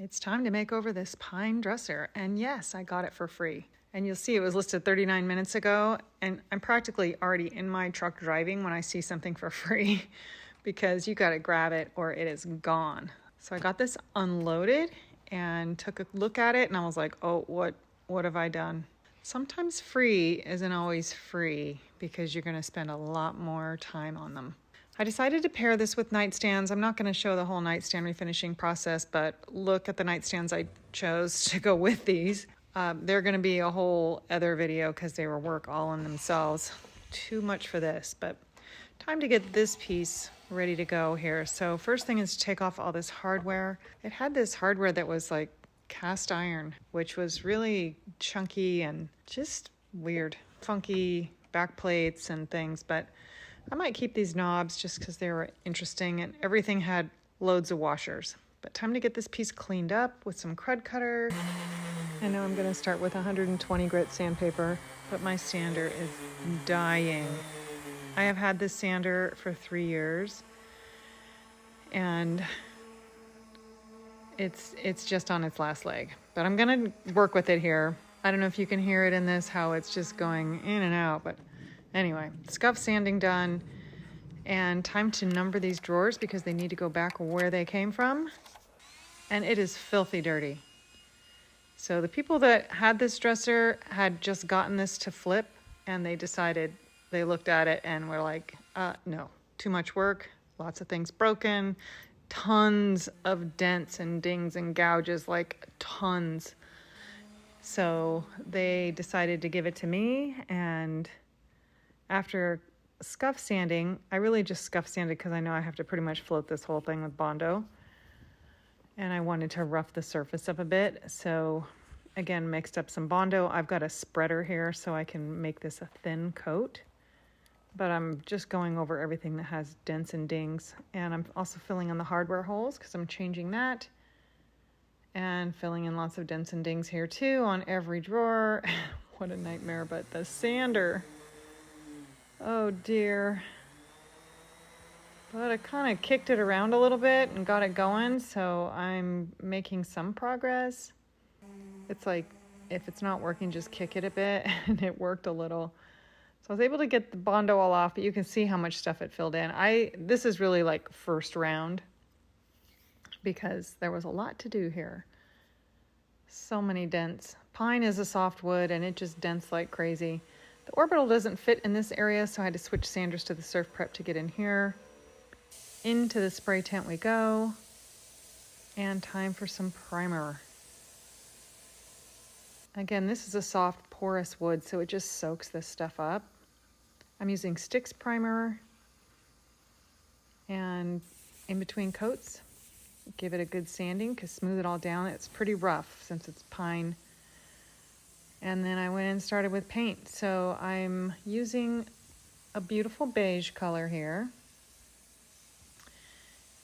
It's time to make over this pine dresser, and yes, I got it for free. And you'll see it was listed 39 minutes ago, and I'm practically already in my truck driving when I see something for free because you gotta grab it or it is gone. So I got this unloaded and took a look at it, and I was like, oh, what have I done? Sometimes free isn't always free because you're gonna spend a lot more time on them. I decided to pair this with nightstands. I'm not going to show the whole nightstand refinishing process, but look at the nightstands I chose to go with these. They're going to be a whole other video because they were work all in themselves. Too much for this, but time to get this piece ready to go here. So first thing is to take off all this hardware. It had this hardware that was like cast iron, which was really chunky and just weird, funky back plates and things, but I might keep these knobs just because they were interesting, and everything had loads of washers. But time to get this piece cleaned up with some crud cutter. I know I'm going to start with 120 grit sandpaper, but my sander is dying. I have had this sander for 3 years, and it's just on its last leg. But I'm going to work with it here. I don't know if you can hear it in this, how it's just going in and out, but anyway, scuff sanding done, and time to number these drawers because they need to go back where they came from, and it is filthy dirty. So the people that had this dresser had just gotten this to flip, and they decided, they looked at it and were like, no, too much work, lots of things broken, tons of dents and dings and gouges, like tons. So they decided to give it to me, and after scuff sanding, I really just scuff sanded because I know I have to pretty much float this whole thing with Bondo. And I wanted to rough the surface up a bit. So again, mixed up some Bondo. I've got a spreader here so I can make this a thin coat. But I'm just going over everything that has dents and dings. And I'm also filling in the hardware holes because I'm changing that. And filling in lots of dents and dings here too on every drawer. What a nightmare, but the sander. Oh dear. But I kind of kicked it around a little bit and got it going, so I'm making some progress. It's like, if it's not working, just kick it a bit, and it worked a little. So I was able to get the Bondo all off, but you can see how much stuff it filled in. This is really like first round, because there was a lot to do here. So many dents. Pine is a soft wood, and it just dents like crazy. The orbital doesn't fit in this area, so I had to switch sanders to the surf prep to get in here. Into the spray tent we go. And time for some primer. Again, this is a soft, porous wood, so it just soaks this stuff up. I'm using Sticks primer. And in between coats, give it a good sanding to smooth it all down. It's pretty rough since it's pine. And then I went and started with paint. So I'm using a beautiful beige color here.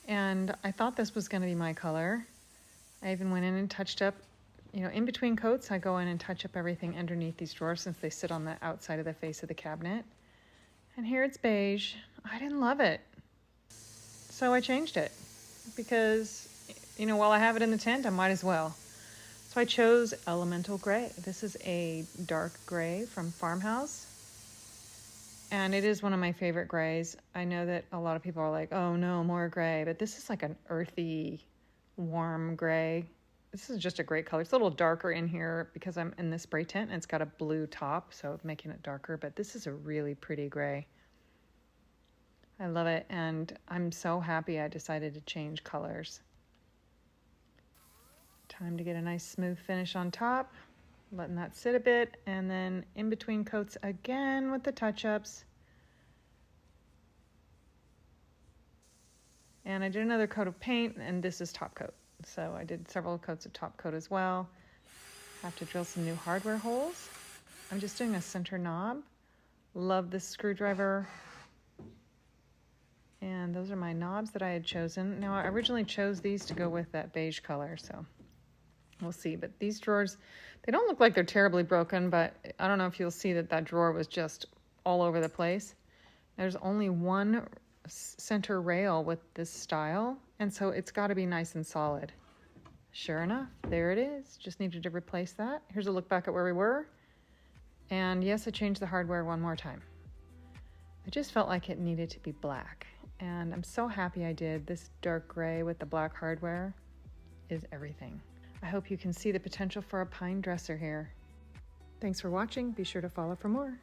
And I thought this was going to be my color. I even went in and touched up, in between coats, I go in and touch up everything underneath these drawers since they sit on the outside of the face of the cabinet. And here it's beige. I didn't love it. So I changed it because, while I have it in the tent, I might as well. So I chose Elemental Gray. This is a dark gray from Farmhouse. And it is one of my favorite grays. I know that a lot of people are like, oh no, more gray. But this is like an earthy, warm gray. This is just a great color. It's a little darker in here because I'm in the spray tent and it's got a blue top, so making it darker. But this is a really pretty gray. I love it. And I'm so happy I decided to change colors. Time to get a nice smooth finish on top, letting that sit a bit, and then in between coats again with the touch-ups. And I did another coat of paint, and this is top coat. So I did several coats of top coat as well. Have to drill some new hardware holes. I'm just doing a center knob. Love this screwdriver. And those are my knobs that I had chosen. Now I originally chose these to go with that beige color, so we'll see. But these drawers, they don't look like they're terribly broken, but I don't know if you'll see that drawer was just all over the place. There's only one center rail with this style, and so it's got to be nice and solid. Sure enough, there it is. Just needed to replace that. Here's a look back at where we were. And yes, I changed the hardware one more time. I just felt like it needed to be black. And I'm so happy I did. This dark gray with the black hardware is everything. I hope you can see the potential for a pine dresser here. Thanks for watching. Be sure to follow for more.